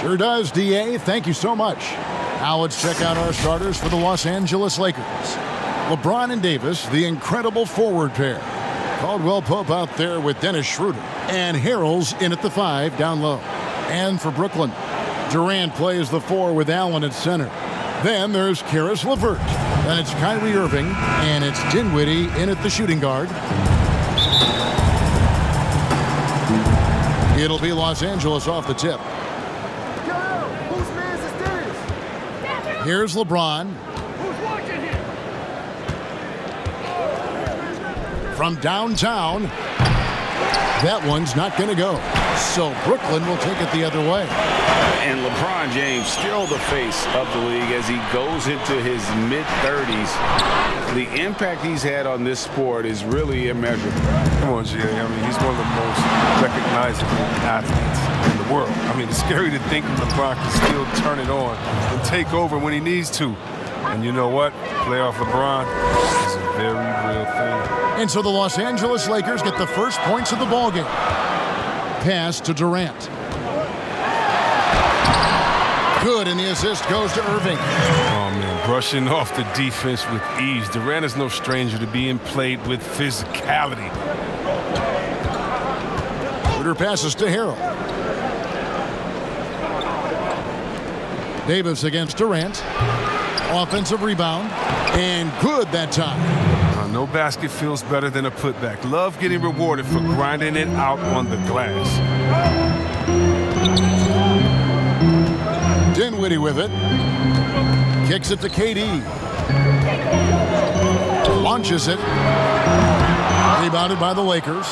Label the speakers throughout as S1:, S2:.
S1: Sure does, DA. Thank you so much. Now let's check out our starters for the Los Angeles Lakers. LeBron and Davis, the incredible forward pair. Caldwell Pope out there with Dennis Schroder. And Harrell's in at the 5 down low. And for Brooklyn, Durant plays the 4 with Allen at center. Then there's Caris LeVert. Then it's Kyrie Irving. And it's Dinwiddie in at the shooting guard. It'll be Los Angeles off the tip. Here's LeBron. From downtown. That one's not going to go. So Brooklyn will take it the other way.
S2: And LeBron James still the face of the league as he goes into his mid-30s. The impact he's had on this sport is really immeasurable.
S3: Come on, GA. I mean, he's one of the most recognizable athletes in the world. I mean, it's scary to think LeBron can still turn it on and take over when he needs to. And you know what? Playoff LeBron is a very real thing.
S1: And so the Los Angeles Lakers get the first points of the ballgame. Pass to Durant. Good, and the assist goes to Irving.
S3: Oh, man, brushing off the defense with ease. Durant is no stranger to being played with physicality.
S1: Schroder passes to Harrell. Davis against Durant. Offensive rebound. And good that time.
S3: No basket feels better than a putback. Love getting rewarded for grinding it out on the glass.
S1: Dinwiddie with it. Kicks it to KD. Launches it. Rebounded by the Lakers.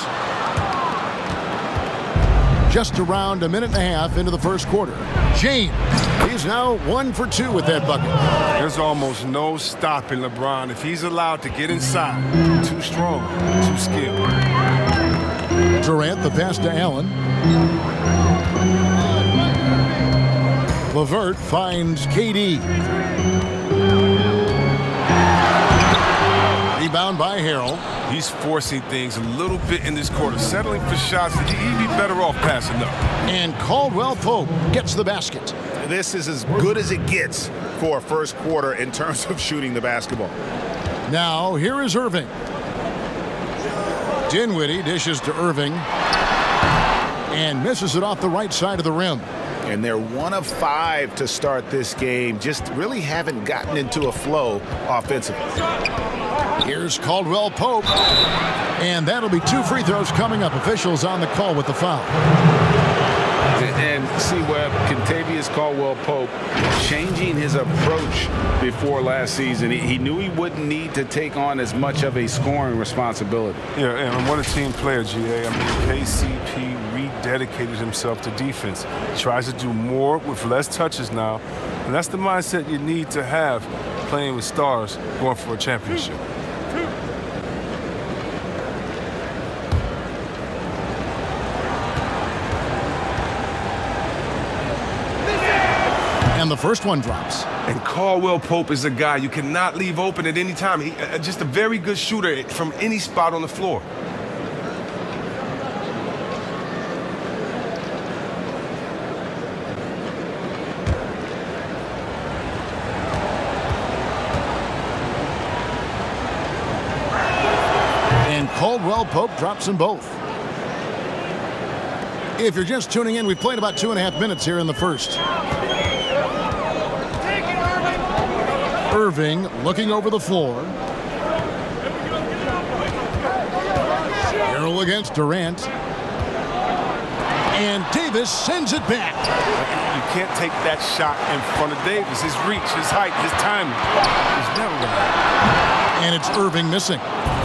S1: Just around a minute and a half into the first quarter. James, he's now 1 for 2 with that bucket.
S3: There's almost no stopping LeBron if he's allowed to get inside. Too strong, too skilled.
S1: Durant, the pass to Allen. LeVert finds KD. Rebound by Harrell.
S3: He's forcing things a little bit in this quarter, settling for shots that he'd be better off passing up.
S1: And Caldwell Pope gets the basket.
S4: This is as good as it gets for a first quarter in terms of shooting the basketball.
S1: Now, here is Irving. Dinwiddie dishes to Irving and misses it off the right side of the rim.
S4: And they're 1 of 5 to start this game. Just really haven't gotten into a flow offensively.
S1: Here's Caldwell Pope. And that'll be 2 free throws coming up. Officials on the call with the foul.
S2: And see, Webb, Kentavious Caldwell-Pope changing his approach before last season. He knew he wouldn't need to take on as much of a scoring responsibility.
S3: Yeah, and what a team player, GA. I mean, KCP rededicated himself to defense. He tries to do more with less touches now. And that's the mindset you need to have playing with stars going for a championship.
S1: And the first one drops.
S3: And Caldwell Pope is a guy you cannot leave open at any time. He just a very good shooter from any spot on the floor.
S1: And Caldwell Pope drops them both. If you're just tuning in, we played about 2.5 minutes here in the first. Irving looking over the floor. Harrell against Durant. And Davis sends it back.
S3: You can't take that shot in front of Davis. His reach, his height, his timing is never going to happen.
S1: And it's Irving missing.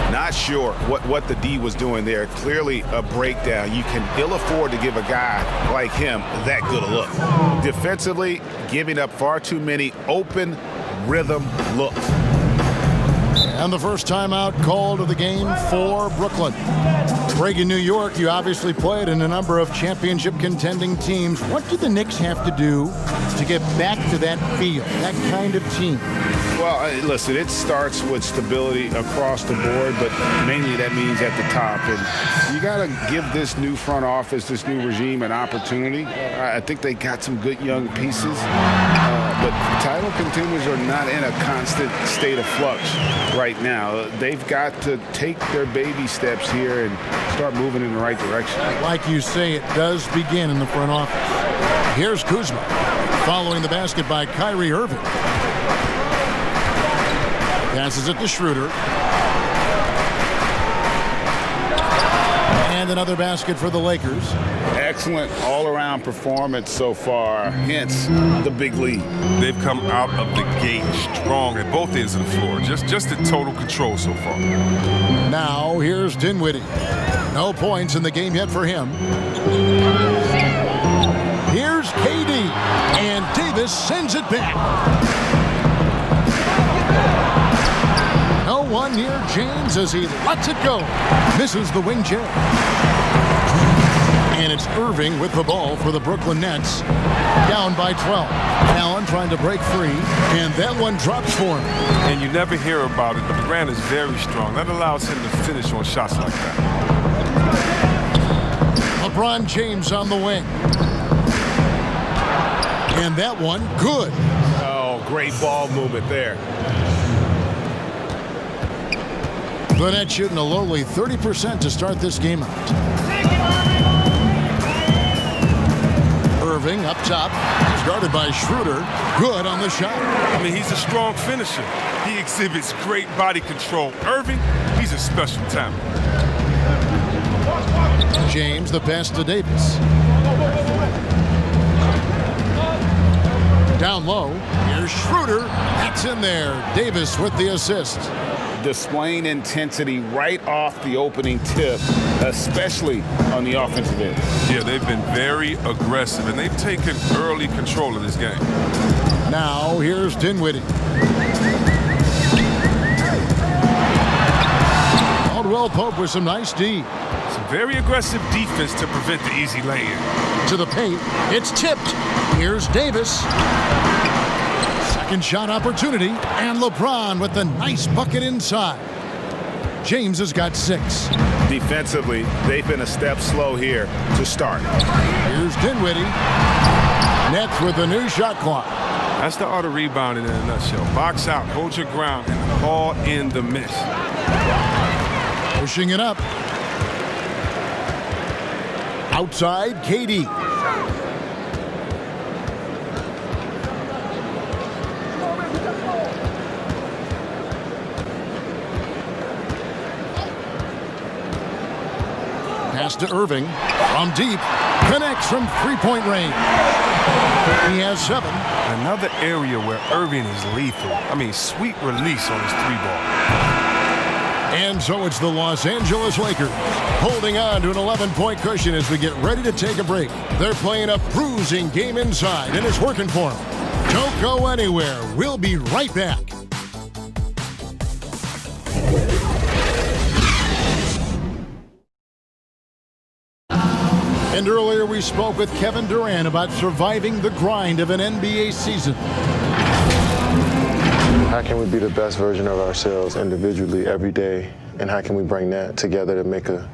S4: Not sure what the D was doing there. Clearly a breakdown. You can ill afford to give a guy like him that good a look. Defensively, giving up far too many open rhythm looks.
S1: And the first timeout called of the game for Brooklyn. Greg, in New York, you obviously played in a number of championship contending teams. What do the Knicks have to do to get back to that feel, that kind of team?
S2: Well, listen, it starts with stability across the board, but mainly that means at the top. And you got to give this new front office, this new regime, an opportunity. I think they got some good young pieces, but title contenders are not in a constant state of flux right now. They've got to take their baby steps here and start moving in the right direction.
S1: Like you say, it does begin in the front office. Here's Kuzma, following the basket by Kyrie Irving. Passes it to Schroder. And another basket for the Lakers.
S2: Excellent all-around performance so far, hence the big lead.
S3: They've come out of the gate strong at both ends of the floor. Just in total control so far.
S1: Now here's Dinwiddie. No points in the game yet for him. Here's KD. And Davis sends it back. No one near James as he lets it go. Misses the wing chair. And it's Irving with the ball for the Brooklyn Nets. Down by 12. Allen trying to break free. And that one drops for him.
S3: And you never hear about it, but Durant is very strong. That allows him to finish on shots like that.
S1: LeBron James on the wing. And that one, good.
S4: Oh, great ball movement there.
S1: The Nets shooting a lowly 30% to start this game out. Irving up top. He's guarded by Schroder. Good on the shot.
S3: I mean, he's a strong finisher. He exhibits great body control. Irving, he's a special talent.
S1: James, the pass to Davis. Down low. Here's Schroder. That's in there. Davis with the assist.
S2: Displaying intensity right off the opening tip, especially on the offensive end.
S3: Yeah, they've been very aggressive, and they've taken early control of this game.
S1: Now, here's Dinwiddie. Caldwell Pope with some nice D.
S3: Some very aggressive defense to prevent the easy lay-in.
S1: To the paint. It's tipped. Here's Davis. Second shot opportunity, and LeBron with the nice bucket inside. James has got 6.
S4: Defensively, they've been a step slow here to start.
S1: Here's Dinwiddie. Nets with a new shot clock.
S3: That's the art of rebounding in a nutshell. Box out, hold your ground, and haul in the miss.
S1: Pushing it up. Outside, KD. Pass to Irving. From deep. Connects from three-point range. He has 7.
S3: Another area where Irving is lethal. I mean, sweet release on his 3-ball.
S1: And so it's the Los Angeles Lakers holding on to an 11-point cushion as we get ready to take a break. They're playing a bruising game inside, and it's working for them. Don't go anywhere. We'll be right back. And earlier we spoke with Kevin Durant about surviving the grind of an NBA season.
S5: How can we be the best version of ourselves individually every day, and how can we bring that together to make a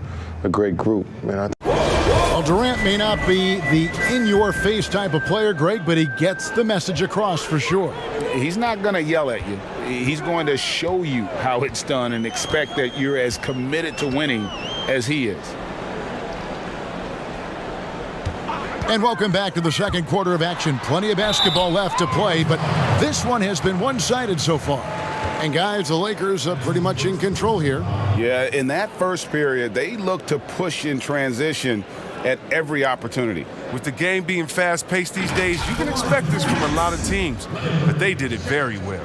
S5: great group?
S1: Well, Durant may not be the in-your-face type of player, Greg, but he gets the message across for sure.
S2: He's not going to yell at you. He's going to show you how it's done and expect that you're as committed to winning as he is.
S1: And welcome back to the second quarter of action. Plenty of basketball left to play, but this one has been one-sided so far. And guys, the Lakers are pretty much in control here.
S2: Yeah, in that first period, they looked to push in transition at every opportunity.
S3: With the game being fast-paced these days, you can expect this from a lot of teams, but they did it very well.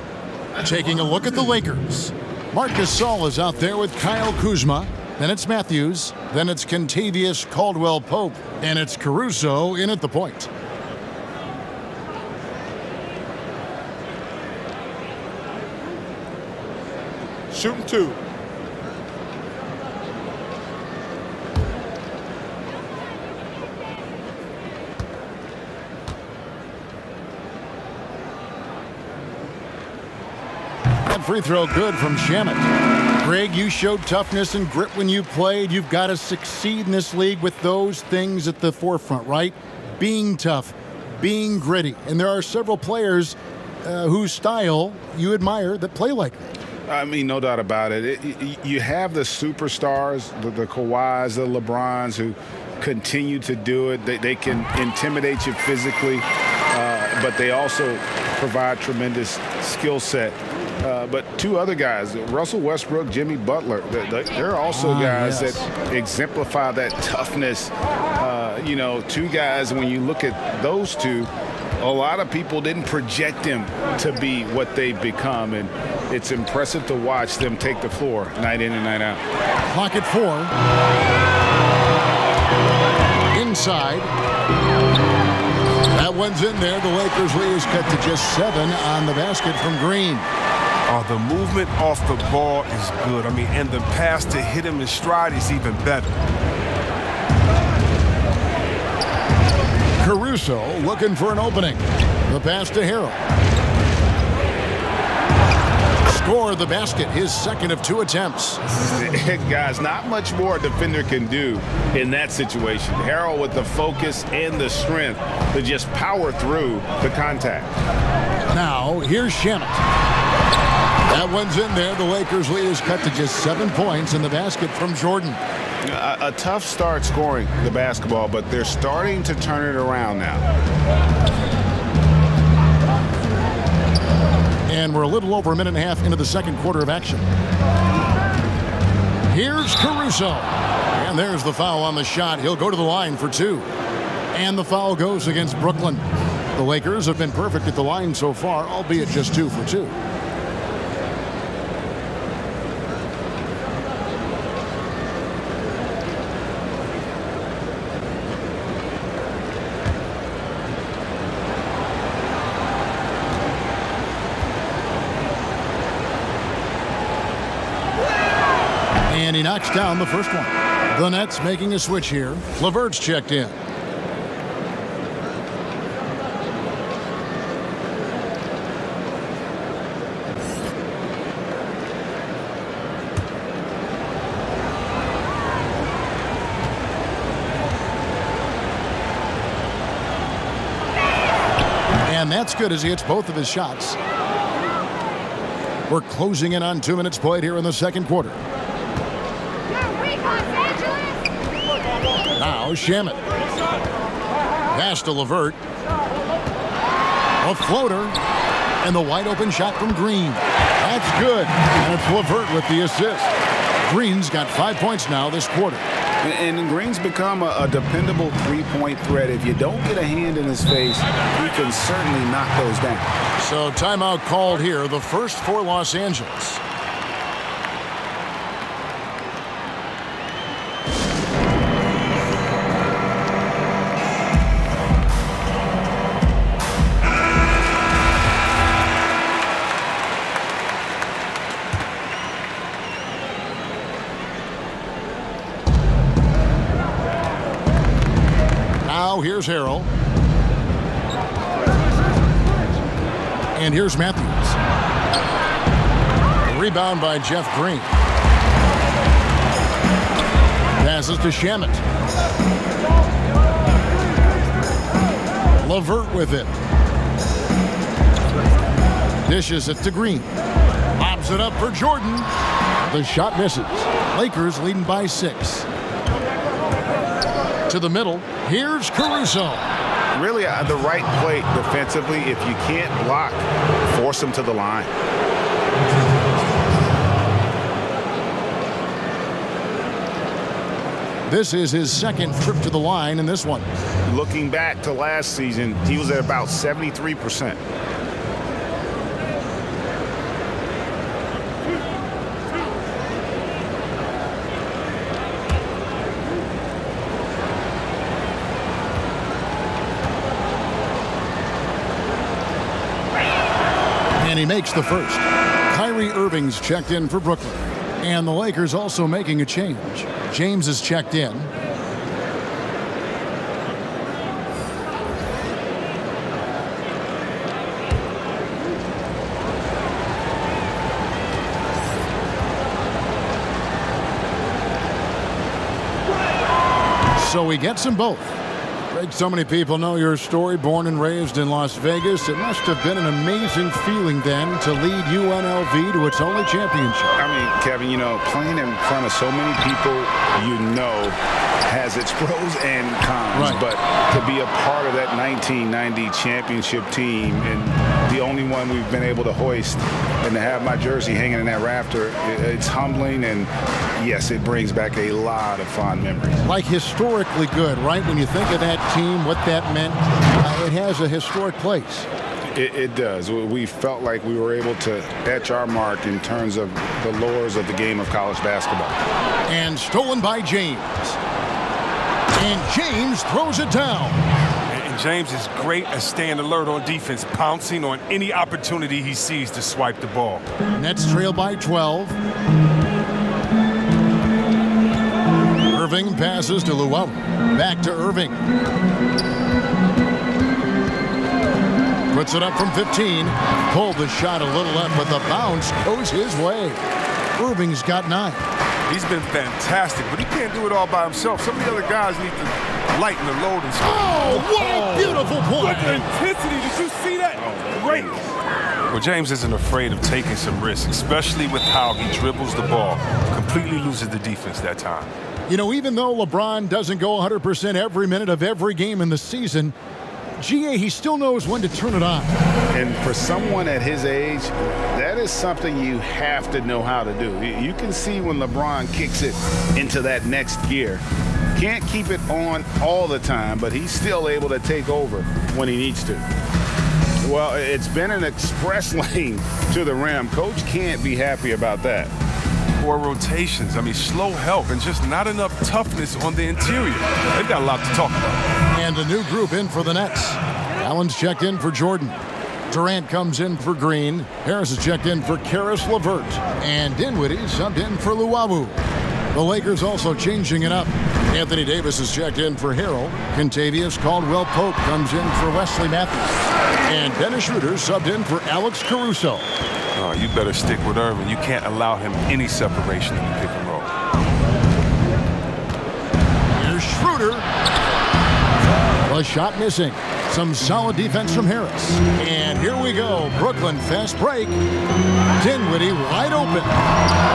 S1: Taking a look at the Lakers. Marc Gasol is out there with Kyle Kuzma. Then it's Matthews. Then it's Kentavious Caldwell-Pope. And it's Caruso in at the point.
S6: Shooting 2.
S1: free throw good from Shamet. Greg, you showed toughness and grit when you played. You've got to succeed in this league with those things at the forefront, right? Being tough, being gritty. And there are several players whose style you admire that play like that.
S2: I mean, no doubt about it. You have the superstars, the Kawhis, the LeBrons, who continue to do it. They can intimidate you physically, but they also provide tremendous skill set. But two other guys, Russell Westbrook, Jimmy Butler, they're also guys that exemplify that toughness. Two guys, when you look at those two, a lot of people didn't project them to be what they've become, and it's impressive to watch them take the floor night in and night out.
S1: Clock at 4. Inside. That one's in there. The Lakers lead is cut to just 7 on the basket from Green.
S3: The movement off the ball is good. I mean, and the pass to hit him in stride is even better.
S1: Caruso looking for an opening. The pass to Harrell. Score the basket, his second of 2 attempts.
S2: Guys, not much more a defender can do in that situation. Harrell with the focus and the strength to just power through the contact.
S1: Now, here's Shamet. That one's in there. The Lakers lead is cut to just 7 points in the basket from Jordan.
S2: A tough start scoring the basketball, but they're starting to turn it around now.
S1: And we're a little over a minute and a half into the second quarter of action. Here's Caruso. And there's the foul on the shot. He'll go to the line for 2. And the foul goes against Brooklyn. The Lakers have been perfect at the line so far, albeit just 2 for 2. And he knocks down the first one. The Nets making a switch here. LeVert's checked in. And that's good as he hits both of his shots. We're closing in on 2 minutes played here in the second quarter. Now Shamet. Pass to LeVert. A floater. And the wide open shot from Green. That's good. And it's LeVert with the assist. Green's got 5 points now this quarter.
S2: And Green's become a dependable three-point threat. If you don't get a hand in his face, he can certainly knock those down.
S1: So timeout called here, the first for Los Angeles. Now here's Harrell. And here's Matthews. Rebound by Jeff Green. Passes to Shamet. LeVert with it. Dishes it to Green. Lobs it up for Jordan. The shot misses. Lakers leading by 6. To the middle. Here's Caruso.
S2: Really the right play defensively. If you can't block, force him to the line.
S1: This is his second trip to the line in this one.
S2: Looking back to last season, he was at about 73%.
S1: And he makes the first. Kyrie Irving's checked in for Brooklyn. And the Lakers also making a change. James is checked in. So he gets them both. Greg, so many people know your story. Born and raised in Las Vegas, it must have been an amazing feeling then to lead UNLV to its only championship.
S2: I mean, Kevin, you know, playing in front of so many people you know has its pros and cons.
S1: Right.
S2: But to be a part of that 1990 championship team and the only one we've been able to hoist and to have my jersey hanging in that rafter, it's humbling, and yes, it brings back a lot of fond memories.
S1: Like historically good, right? When you think of that team, what that meant, it has a historic place.
S2: It does. We felt like we were able to etch our mark in terms of the lures of the game of college basketball.
S1: And stolen by James. And James throws it down.
S3: And James is great at staying alert on defense, pouncing on any opportunity he sees to swipe the ball.
S1: Nets trail by 12. Irving passes to Luau. Back to Irving. Puts it up from 15. Pulled the shot a little left, but the bounce goes his way. Irving's got 9.
S3: He's been fantastic, but he can't do it all by himself. Some of the other guys need to lighten the load and stuff.
S1: Oh, what a beautiful point.
S3: What intensity. Did you see that? Great. Well, James isn't afraid of taking some risks, especially with how he dribbles the ball. Completely loses the defense that time.
S1: You know, even though LeBron doesn't go 100% every minute of every game in the season, GA, he still knows when to turn it on.
S2: And for someone at his age, that is something you have to know how to do. You can see when LeBron kicks it into that next gear. Can't keep it on all the time, but he's still able to take over when he needs to. Well, it's been an express lane to the rim. Coach can't be happy about that.
S3: Poor rotations. I mean, slow help and just not enough toughness on the interior. They've got a lot to talk about.
S1: And a new group in for the Nets. Allen's checked in for Jordan. Durant comes in for Green. Harris is checked in for Karis LeVert. And Dinwiddie subbed in for Luau. The Lakers also changing it up. Anthony Davis is checked in for Harrell. Kentavious Caldwell-Pope comes in for Wesley Matthews. And Dennis Schroder subbed in for Alex Caruso.
S3: Oh, you better stick with Irving. You can't allow him any separation in the pick and roll.
S1: Here's Schroder. A shot missing. Some solid defense from Harris. And here we go. Brooklyn fast break. Dinwiddie wide open.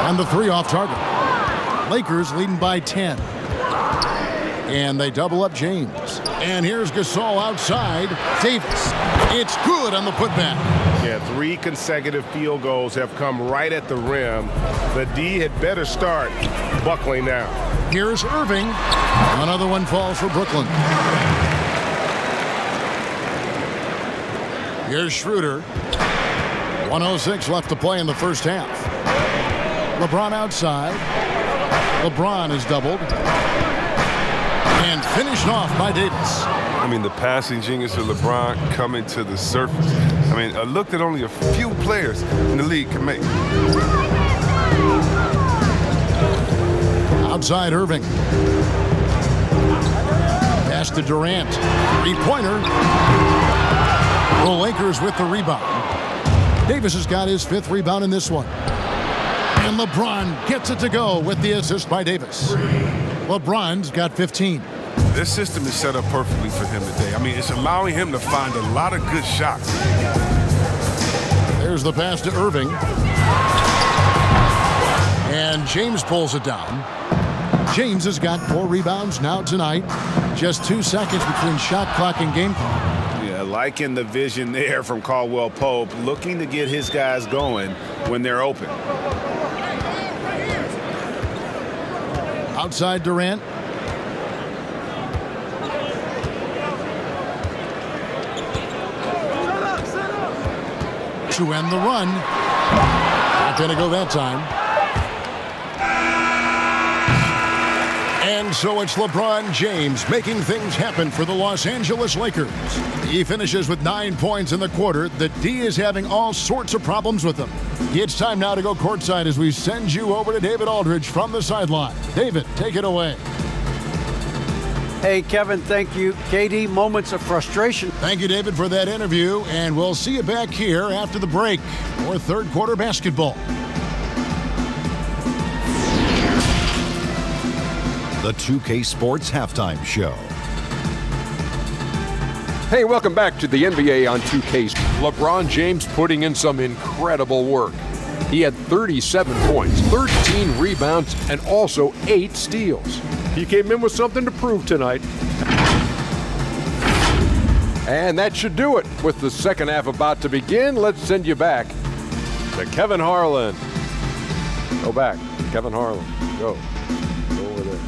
S1: On the 3 off target. Lakers leading by 10. And they double up James. And here's Gasol outside. Davis. It's good on the putback.
S7: Yeah, 3 consecutive field goals have come right at the rim. The D had better start buckling now.
S1: Here's Irving. Another one falls for Brooklyn. Here's Schroder. 1:06 left to play in the first half. LeBron outside. LeBron is doubled. And finished off by Davis.
S3: I mean, the passing genius of LeBron coming to the surface. I mean, a look that only a few players in the league can make.
S1: Outside Irving. Pass to Durant. 3-pointer. The Lakers with the rebound. Davis has got his 5th rebound in this one. And LeBron gets it to go with the assist by Davis. LeBron's got 15.
S3: This system is set up perfectly for him today. I mean, it's allowing him to find a lot of good shots.
S1: There's the pass to Irving. And James pulls it down. James has got 4 rebounds now tonight. Just 2 seconds between shot clock and game clock.
S2: Yeah, liking the vision there from Caldwell-Pope, looking to get his guys going when they're open.
S1: Outside Durant. To end the run. Not going to go that time. And so it's LeBron James making things happen for the Los Angeles Lakers. He finishes with 9 points in the quarter. The D is having all sorts of problems with him. It's time now to go courtside as we send you over to David Aldridge from the sideline. David, take it away.
S8: Hey, Kevin, thank you. KD, moments of frustration.
S1: Thank you, David, for that interview. And we'll see you back here after the break for third quarter basketball.
S9: the 2K Sports Halftime Show.
S10: Hey, welcome back to the NBA on 2K. LeBron James putting in some incredible work. He had 37 points, 13 rebounds, and also 8 steals.
S7: He came in with something to prove tonight.
S10: And that should do it. With the second half about to begin, let's send you back to Kevin Harlan. Go back, Kevin Harlan. Go over there.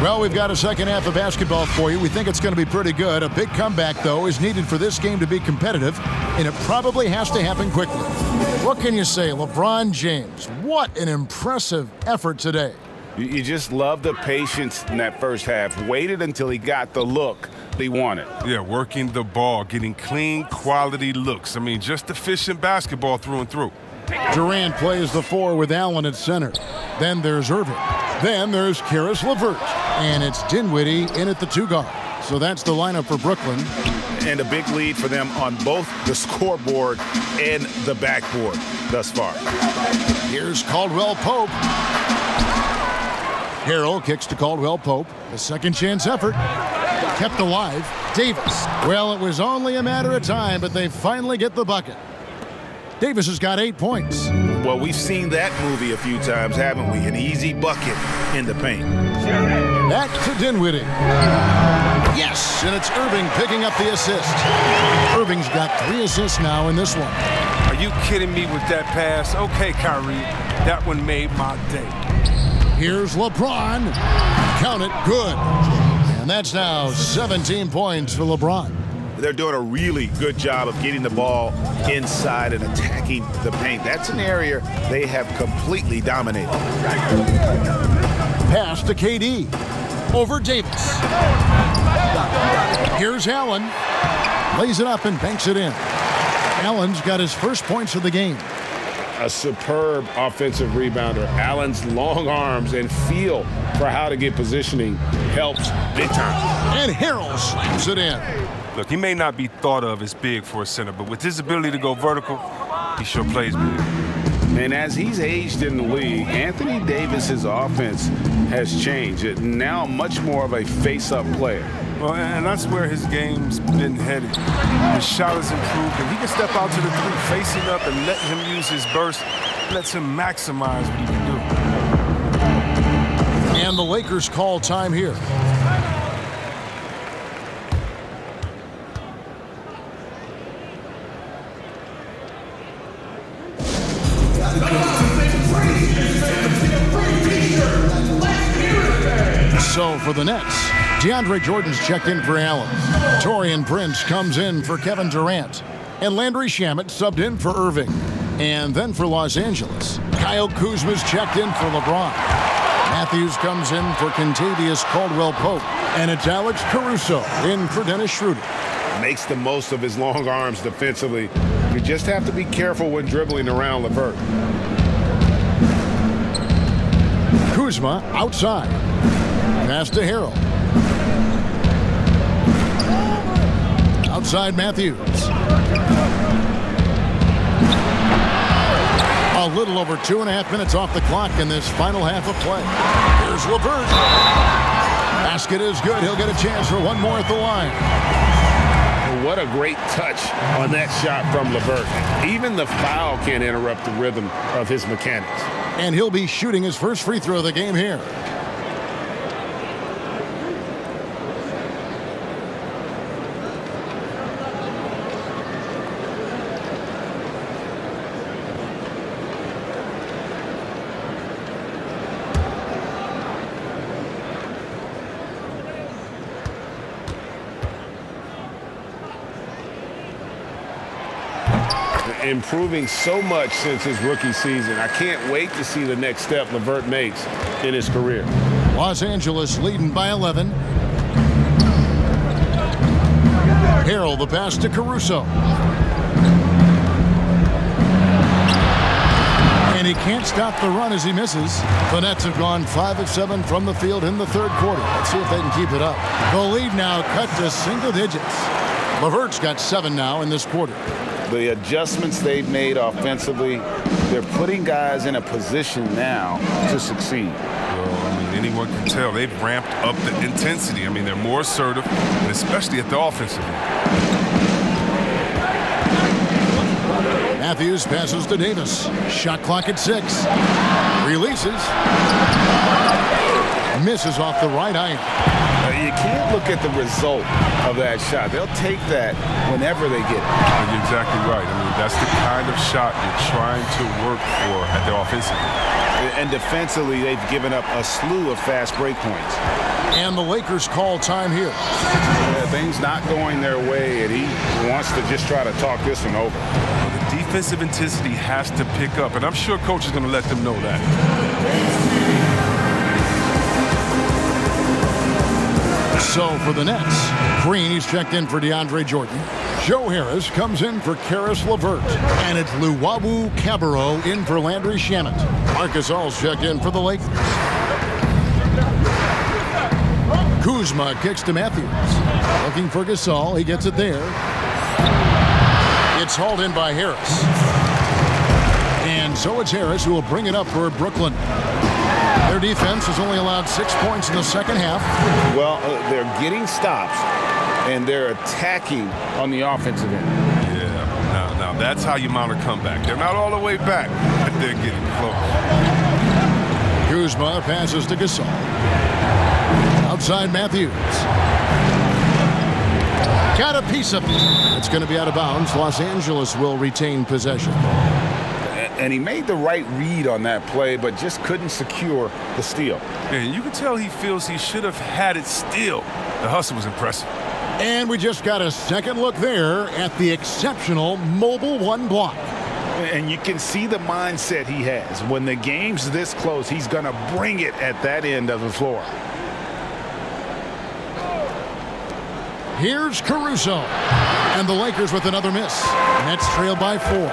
S1: Well, we've got a second half of basketball for you. We think it's going to be pretty good. A big comeback, though, is needed for this game to be competitive, and it probably has to happen quickly. What can you say, LeBron James? What an impressive effort today.
S2: You just love the patience in that first half. Waited until he got the look he wanted.
S3: Yeah, working the ball, getting clean, quality looks. I mean, just efficient basketball through and through.
S1: Durant plays the 4 with Allen at center. Then there's Irving. Then there's Caris LeVert. And it's Dinwiddie in at the 2 guard. So that's the lineup for Brooklyn.
S2: And a big lead for them on both the scoreboard and the backboard thus far.
S1: Here's Caldwell Pope. Harrell kicks to Caldwell Pope. A second chance effort. Kept alive. Davis. Well, it was only a matter of time, but they finally get the bucket. Davis has got 8 points.
S4: Well, we've seen that movie a few times, haven't we? An easy bucket in the paint.
S1: Back to Dinwiddie. Yes, and it's Irving picking up the assist. Irving's got 3 assists now in this one.
S3: Are you kidding me with that pass? Okay, Kyrie, that one made my day.
S1: Here's LeBron. Count it, good. And that's now 17 points for LeBron.
S4: They're doing a really good job of getting the ball inside and attacking the paint. That's an area they have completely dominated.
S1: Pass to KD. Over Davis. Here's Allen. Lays it up and banks it in. Allen's got his first points of the game.
S7: A superb offensive rebounder. Allen's long arms and feel for how to get positioning helps big time.
S1: And Harrell slams it in.
S3: Look, he may not be thought of as big for a center, but with his ability to go vertical, he sure plays big.
S2: And as he's aged in the league, Anthony Davis's offense has changed. Now much more of a face-up player.
S3: Well, and that's where his game's been headed. His shot has improved, and he can step out to the 3, facing up and letting him use his burst. Lets him maximize what he can do.
S1: And the Lakers call time here. So for the Nets, DeAndre Jordan's checked in for Allen. Taurean Prince comes in for Kevin Durant. And Landry Shamet subbed in for Irving. And then for Los Angeles, Kyle Kuzma's checked in for LeBron. Matthews comes in for Kentavious Caldwell-Pope. And it's Alex Caruso in for Dennis Schroder.
S7: Makes the most of his long arms defensively. You just have to be careful when dribbling around LeVert.
S1: Kuzma outside. Pass to Harrell. Outside Matthews. A little over 2.5 minutes off the clock in this final half of play. Here's LeVert. Basket is good. He'll get a chance for one more at the line.
S7: What a great touch on that shot from LeVert. Even the foul can't interrupt the rhythm of his mechanics.
S1: And he'll be shooting his first free throw of the game here.
S7: Improving so much since his rookie season. I can't wait to see the next step LeVert makes in his career.
S1: Los Angeles leading by 11. Harrell the pass to Caruso. And he can't stop the run as he misses. The Nets have gone 5 of 7 from the field in the third quarter. Let's see if they can keep it up. The lead now cut to single digits. LeVert's got 7 now in this quarter.
S2: The adjustments they've made offensively, they're putting guys in a position now to succeed.
S3: Well, I mean, anyone can tell they've ramped up the intensity. I mean, they're more assertive, and especially at the offensive end.
S1: Matthews passes to Davis. Shot clock at 6. Releases. Misses off the right iron.
S2: You can't look at the result of that shot. They'll take that whenever they get it.
S3: You're exactly right. I mean, that's the kind of shot you're trying to work for at the offensive end.
S2: And defensively, they've given up a slew of fast break points.
S1: And the Lakers call time here.
S2: Things not going their way, and he wants to just try to talk this one over.
S3: Well, the defensive intensity has to pick up, and I'm sure coach is going to let them know that.
S1: So for the Nets, Green, he's checked in for DeAndre Jordan. Joe Harris comes in for Caris LeVert. And it's Luwawu Cabarrot in for Landry Shamet. Marc Gasol's checked in for the Lakers. Kuzma kicks to Matthews. Looking for Gasol. He gets it there. It's hauled in by Harris. And so it's Harris who will bring it up for Brooklyn. Their defense has only allowed 6 points in the second half.
S2: Well, they're getting stops, and they're attacking on the offensive end.
S3: Yeah, now that's how you mount a comeback. They're not all the way back, but they're getting close.
S1: Kuzma passes to Gasol. Outside Matthews. Got a piece of it. It's going to be out of bounds. Los Angeles will retain possession.
S2: And he made the right read on that play, but just couldn't secure the steal.
S3: Yeah, you can tell he feels he should have had it still. The hustle was impressive.
S1: And we just got a second look there at the exceptional mobile 1 block.
S2: And you can see the mindset he has. When the game's this close, he's going to bring it at that end of the floor.
S1: Here's Caruso. And the Lakers with another miss. Nets trail by 4.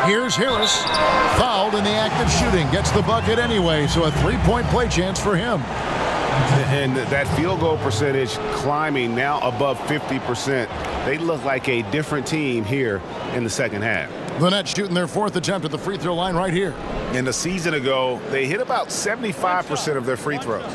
S1: Here's Harris, fouled in the act of shooting, gets the bucket anyway, so a 3-point play chance for him.
S2: And that field goal percentage climbing now above 50%. They look like a different team here in the second half.
S1: The Nets shooting their 4th attempt at the free throw line right here.
S2: In the season ago, they hit about 75% of their free throws.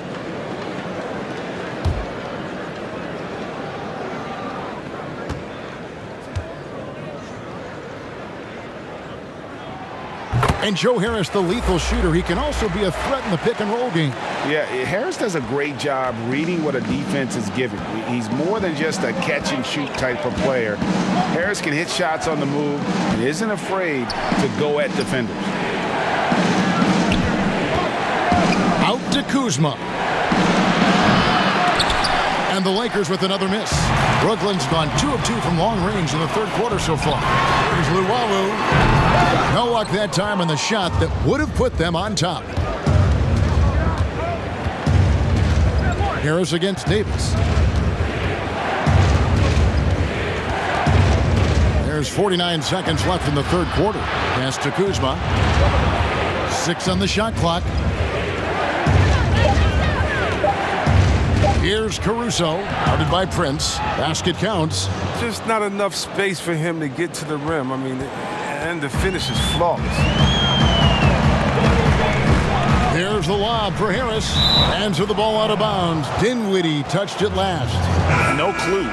S1: And Joe Harris, the lethal shooter, he can also be a threat in the pick-and-roll game.
S2: Yeah, Harris does a great job reading what a defense is giving. He's more than just a catch-and-shoot type of player. Harris can hit shots on the move and isn't afraid to go at defenders.
S1: Out to Kuzma. And the Lakers with another miss. Brooklyn's gone 2 of 2 from long range in the third quarter so far. Here's Luwawu. No luck that time on the shot that would have put them on top. Harris against Davis. There's 49 seconds left in the third quarter. Pass to Kuzma. 6 on the shot clock. Here's Caruso, guarded by Prince. Basket counts.
S3: Just not enough space for him to get to the rim. I mean, and the finish is flawless.
S1: Here's the lob for Harris. Hands with the ball out of bounds. Dinwiddie touched it last.
S2: No clue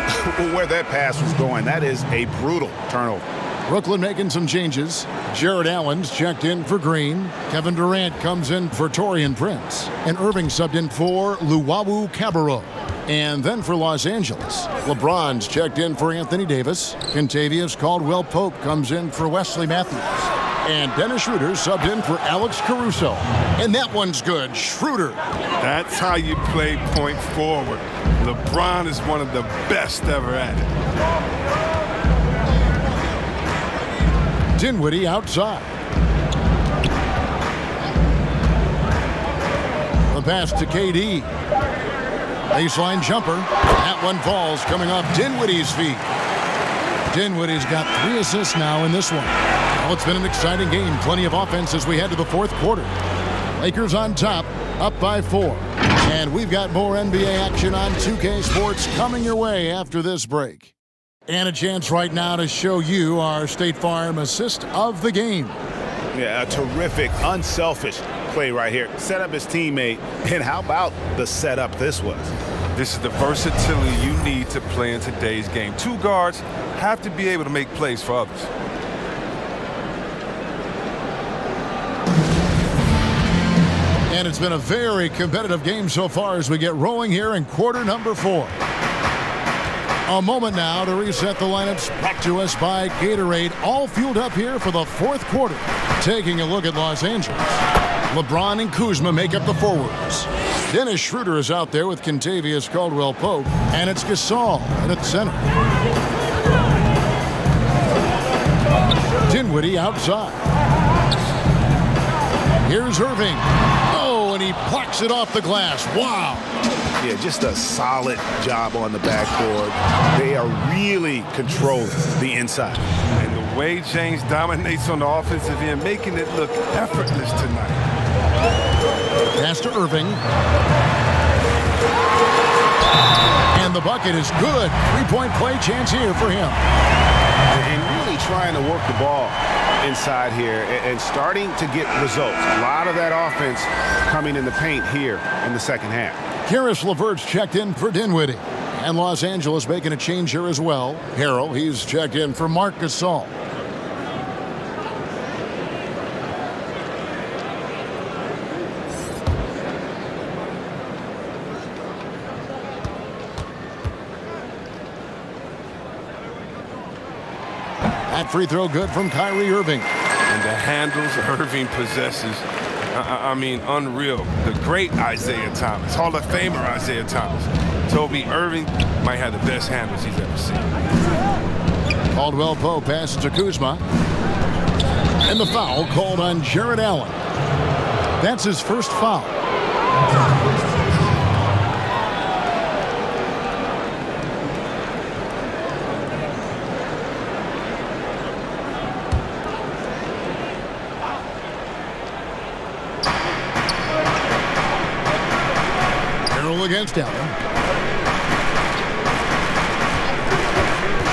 S2: where that pass was going. That is a brutal turnover.
S1: Brooklyn making some changes. Jarrett Allen's checked in for Green. Kevin Durant comes in for Taurean Prince. And Irving subbed in for Luwawu Cabarrot. And then for Los Angeles, LeBron's checked in for Anthony Davis. Kentavious Caldwell-Pope comes in for Wesley Matthews. And Dennis Schroder subbed in for Alex Caruso. And that one's good. Schroder.
S3: That's how you play point forward. LeBron is one of the best ever at it.
S1: Dinwiddie outside. The pass to KD. Baseline jumper. That one falls, coming off Dinwiddie's feet. Dinwiddie's got 3 assists now in this one. Well, it's been an exciting game. Plenty of offense as we head to the fourth quarter. Lakers on top, up by 4. And we've got more NBA action on 2K Sports coming your way after this break. And a chance right now to show you our State Farm assist of the game.
S4: Yeah, a terrific, unselfish play right here. Set up his teammate, and how about the setup this was?
S3: This is the versatility you need to play in today's game. Two guards have to be able to make plays for others.
S1: And it's been a very competitive game so far as we get rolling here in quarter number 4. A moment now to reset the lineups brought to us by Gatorade, all fueled up here for the 4th quarter. Taking a look at Los Angeles. LeBron and Kuzma make up the forwards. Dennis Schroder is out there with Kentavious Caldwell-Pope, and it's Gasol at the center. Dinwiddie outside. Here's Irving. Oh, and he plucks it off the glass. Wow.
S4: Yeah, just a solid job on the backboard. They are really controlling the inside.
S3: And the way James dominates on the offensive end, making it look effortless tonight.
S1: Pass to Irving. And the bucket is good. 3-point play chance here for him.
S4: And really trying to work the ball inside here and starting to get results. A lot of that offense coming in the paint here in the second half.
S1: Karis LeVert's checked in for Dinwiddie. And Los Angeles making a change here as well. Harrell, he's checked in for Marc Gasol. That free throw good from Kyrie Irving.
S3: And the handles Irving possesses, I mean, unreal. The great Isaiah Thomas, Hall of Famer Isaiah Thomas, told me Irving might have the best handles he's ever seen.
S1: Caldwell-Pope passes to Kuzma. And the foul called on Jarrett Allen. That's his first foul. Against Allen.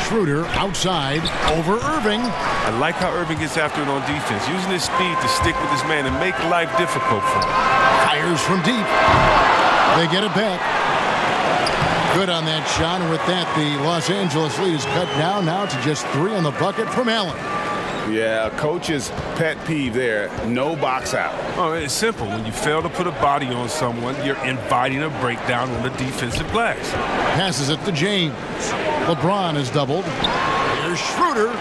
S1: Schroder outside over Irving.
S3: I like how Irving gets after it on defense, using his speed to stick with his man and make life difficult for him.
S1: Fires from deep. They get it back. Good on that shot, and with that, the Los Angeles lead is cut down now to just 3 on the bucket from Allen.
S2: Yeah, coach's pet peeve there, no box out.
S3: Oh, it's simple. When you fail to put a body on someone, you're inviting a breakdown on the defensive glass.
S1: Passes it to James. LeBron is doubled. Here's Schroder.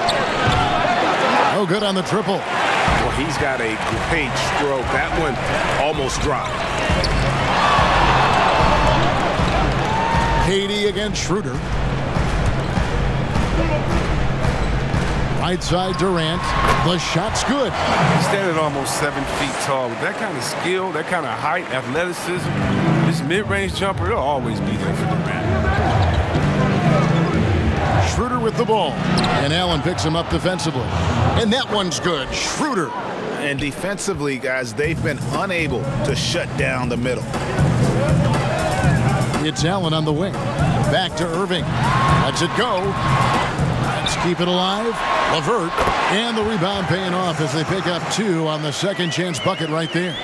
S1: No good on the triple.
S2: Well, he's got a great stroke. That one almost dropped.
S1: KD against Schroder. Right side Durant. The shot's good.
S3: He's standing almost 7 feet tall. With that kind of skill, that kind of height, athleticism, this mid-range jumper, it'll always be there for Durant.
S1: Schroder with the ball. And Allen picks him up defensively. And that one's good. Schroder.
S4: And defensively, guys, they've been unable to shut down the middle.
S1: It's Allen on the wing. Back to Irving. Lets it go. Let's keep it alive. LeVert, and the rebound paying off as they pick up 2 on the second chance bucket right there.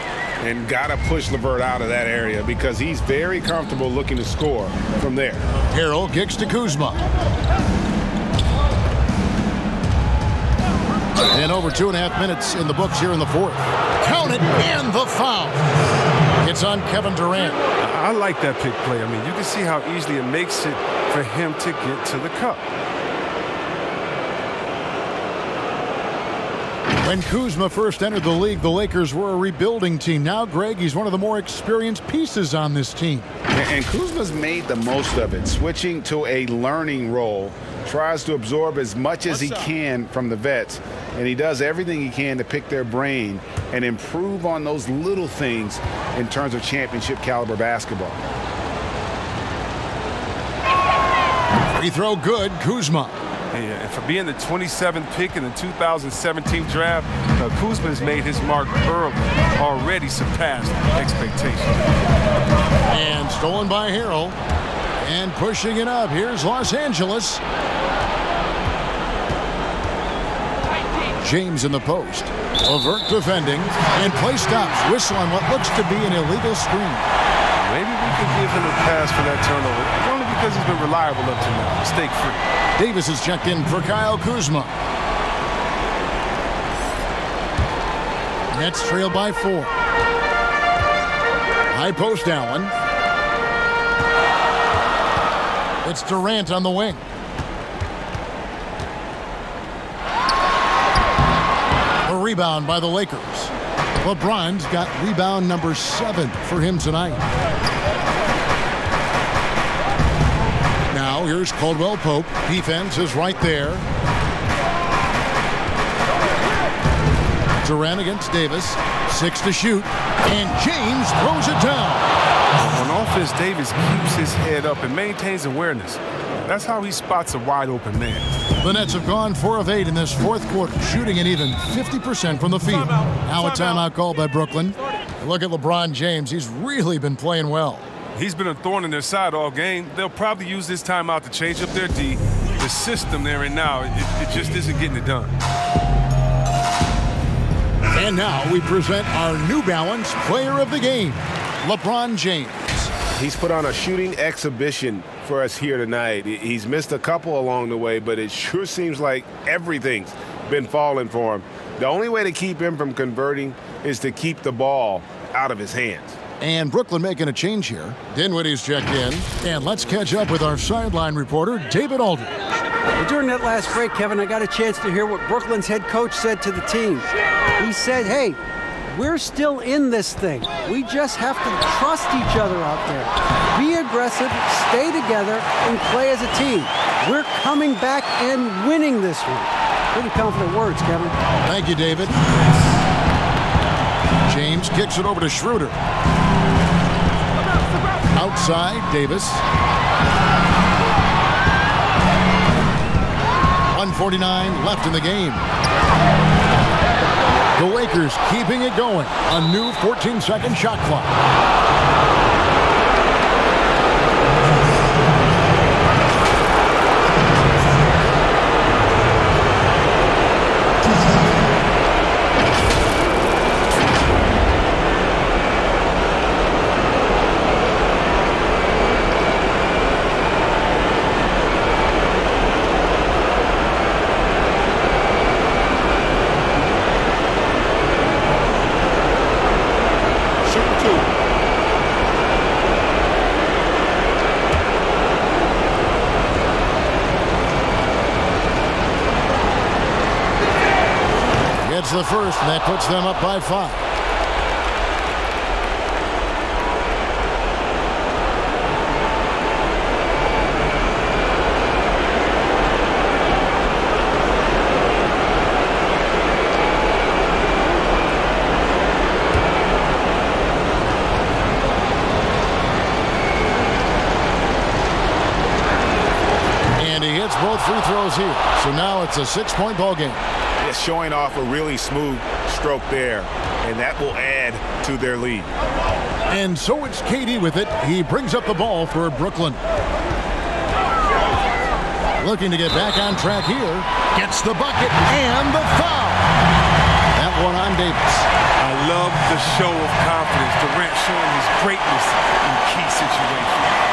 S2: And got to push LeVert out of that area because he's very comfortable looking to score from there.
S1: Harrell kicks to Kuzma. And over 2.5 minutes in the books here in the 4th. Count it, and the foul. It's on Kevin Durant.
S3: I like that pick play. I mean, you can see how easily it makes it for him to get to the cup.
S1: When Kuzma first entered the league, the Lakers were a rebuilding team. Now, Greg, he's one of the more experienced pieces on this team.
S2: And Kuzma's made the most of it, switching to a learning role, tries to absorb as much as he can from the vets, and he does everything he can to pick their brain and improve on those little things in terms of championship caliber basketball.
S1: Free throw good, Kuzma.
S3: And for being the 27th pick in the 2017 draft, Kuzma has made his mark early, already surpassed expectations.
S1: And stolen by Harrell. And pushing it up. Here's Los Angeles. James in the post. Levert defending. And play stops. Whistle on what looks to be an illegal screen.
S3: Maybe we could give him a pass for that turnover, only because he's been reliable up to now, mistake-free.
S1: Davis is checked in for Kyle Kuzma. Nets trail by 4. High post Allen. It's Durant on the wing. A rebound by the Lakers. LeBron's got rebound number 7 for him tonight. Now here's Caldwell Pope. Defense is right there. Durant against Davis. 6 to shoot. And James throws it down.
S3: On offense, Davis keeps his head up and maintains awareness. That's how he spots a wide-open man.
S1: The Nets have gone 4 of 8 in this fourth quarter, shooting an even 50% from the field. Now a timeout called by Brooklyn. Look at LeBron James. He's really been playing well.
S3: He's been a thorn in their side all game. They'll probably use this timeout to change up their D. The system they're in now, it just isn't getting it done.
S1: And now we present our New Balance Player of the Game, LeBron James.
S2: He's put on a shooting exhibition for us here tonight. He's missed a couple along the way, but it sure seems like everything's been falling for him. The only way to keep him from converting is to keep the ball out of his hands.
S1: And Brooklyn making a change here. Dinwiddie's checked in. And let's catch up with our sideline reporter, David Aldridge.
S8: Well, during that last break, Kevin, I got a chance to hear what Brooklyn's head coach said to the team. He said, hey, we're still in this thing. We just have to trust each other out there. Be aggressive, stay together, and play as a team. We're coming back and winning this one. Pretty confident words, Kevin.
S1: Thank you, David. James kicks it over to Schroder. Outside, Davis. 1:49 left in the game. The Lakers keeping it going. A new 14-second shot clock. The first, and that puts them up by 5. And he hits both free throws here. So now it's a 6-point ball game.
S2: Showing off a really smooth stroke there, and that will add to their lead.
S1: And so it's KD with it. He brings up the ball for Brooklyn. Looking to get back on track here. Gets the bucket and the foul. That one on Davis.
S3: I love the show of confidence. Durant showing his greatness in key situations.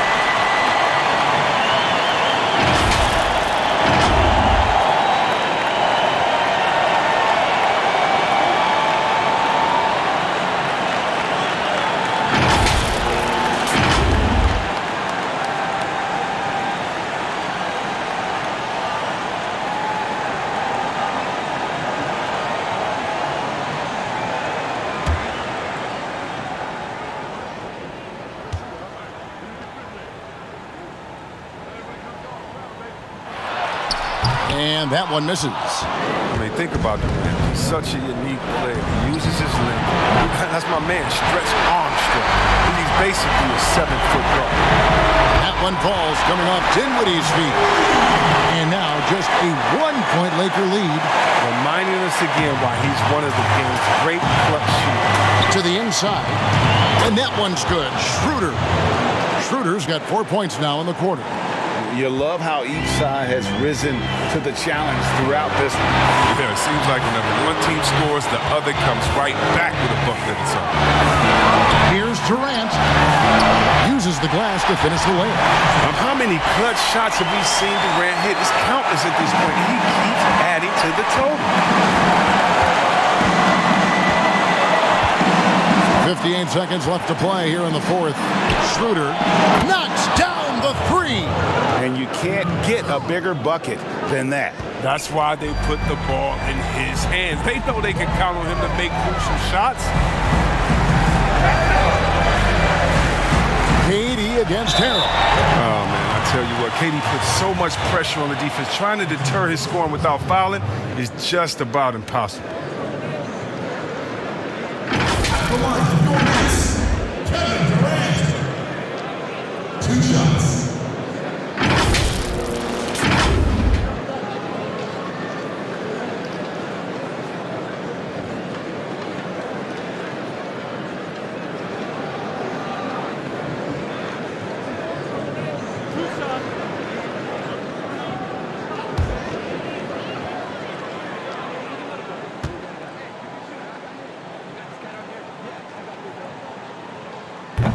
S1: And that one misses.
S3: I mean, think about Durant. He's such a unique player. He uses his length. That's my man, stretch arm strength. He's basically a 7-foot guard.
S1: That one one falls coming off Dinwiddie's feet. And now just a 1-point Laker lead.
S3: Reminding us again why he's one of the game's great clutch shooters.
S1: To the inside. And that one's good. Schroder. Schroder's got 4 points now in the quarter.
S2: You love how each side has risen to the challenge throughout this one.
S3: Yeah, it seems like whenever one team scores, the other comes right back with a bucket of its own.
S1: Here's Durant. Uses the glass to finish the layup.
S3: How many clutch shots have we seen Durant hit? It's countless at this point. He keeps adding to the total.
S1: 58 seconds left to play here in the fourth. Schroder knocks down the three.
S2: And you can't get a bigger bucket than that.
S3: That's why they put the ball in his hands. They know they can count on him to make crucial shots.
S1: KD against Jarrett.
S3: Oh, man, I tell you what, KD puts so much pressure on the defense. Trying to deter his scoring without fouling is just about impossible.
S11: Kevin Durant. 2 shots.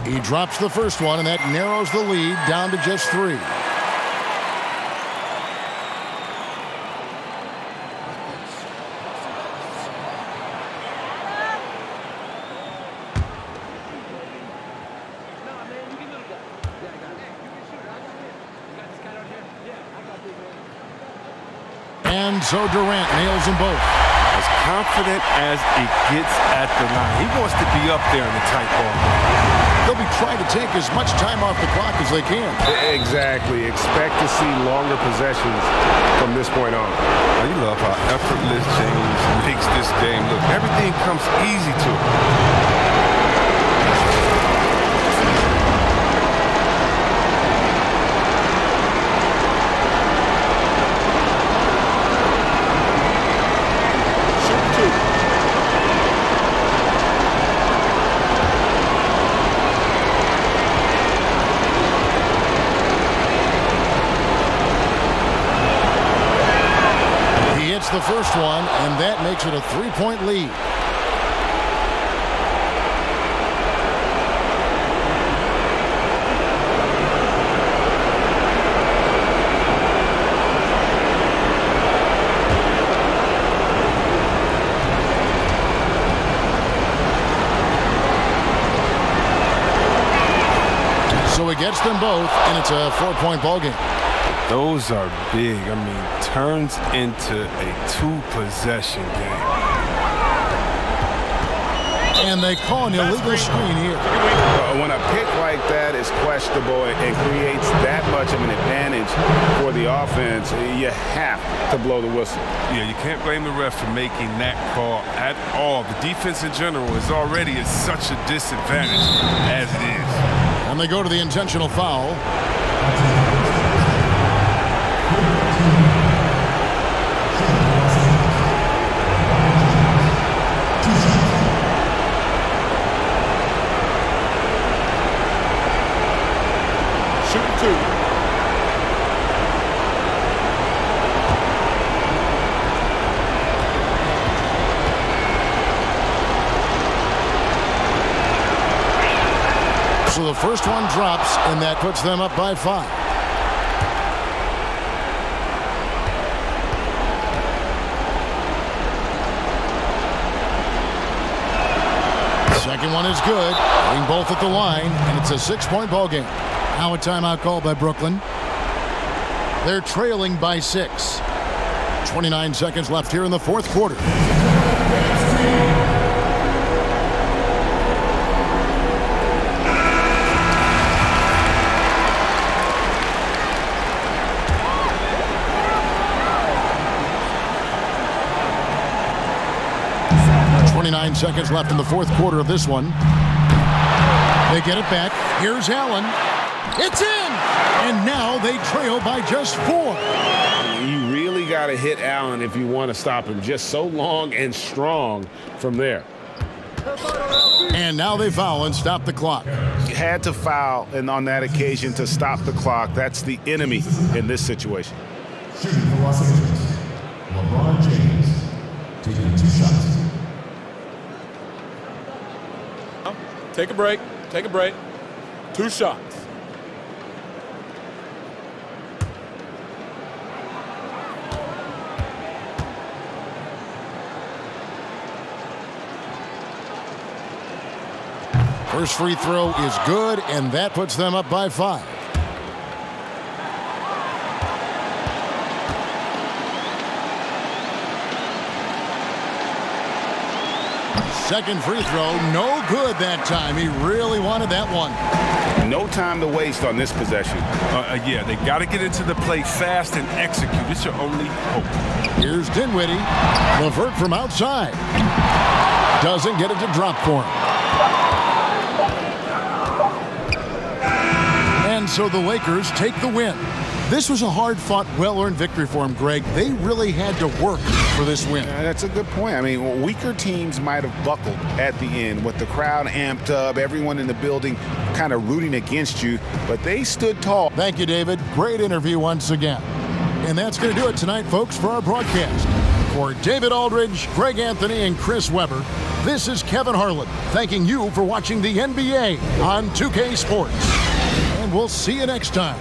S1: He drops the first one, and that narrows the lead down to just 3. And so Durant nails them both.
S3: As confident as it gets at the line. He wants to be up there in the tight ball.
S1: They'll be trying to take as much time off the clock as they can.
S7: Exactly. Expect to see longer possessions from this point on.
S3: You love how effortless James makes this game look. Everything comes easy to him.
S1: The first one, and that makes it a 3-point lead. So he gets them both, and it's a 4-point ball game.
S3: Those are big. I mean, turns into a 2-possession game.
S1: And they call an illegal screen here.
S2: When a pick like that is questionable and creates that much of an advantage for the offense, you have to blow the whistle.
S3: Yeah, you can't blame the ref for making that call at all. The defense in general is already at such a disadvantage as it is.
S1: And they go to the intentional foul.
S6: Shooting 2.
S1: So the first one drops, and that puts them up by 5. Second one is good, hitting both at the line, and it's a 6-point ball game. Now a timeout call by Brooklyn. They're trailing by 6. 29 seconds left here in the fourth quarter. Seconds left in the fourth quarter of this one. They get it back. Here's Allen. It's in! And now they trail by just 4.
S7: You really got to hit Allen if you want to stop him. Just so long and strong from there.
S1: And now they foul and stop the clock.
S4: You had to foul, and on that occasion to stop the clock. That's the enemy in this situation.
S11: Shooting for Los Angeles, LeBron James, taking 2 shots.
S6: Take a break. Take a break. 2 shots.
S1: First free throw is good, and that puts them up by 5. Second free throw, no good that time. He really wanted that one.
S4: No time to waste on this possession.
S3: Yeah, they got to get into the play fast and execute. It's your only hope.
S1: Here's Dinwiddie. LeVert from outside. Doesn't get it to drop for him. And so the Lakers take the win. This was a hard-fought, well-earned victory for him, Greg. They really had to work for this win.
S4: That's a good point. I mean, weaker teams might have buckled at the end with the crowd amped up, everyone in the building kind of rooting against you, but they stood tall.
S1: Thank you, David. Great interview once again. And that's going to do it tonight, folks, for our broadcast. For David Aldridge, Greg Anthony, and Chris Webber, this is Kevin Harlan thanking you for watching the NBA on 2K Sports. And we'll see you next time.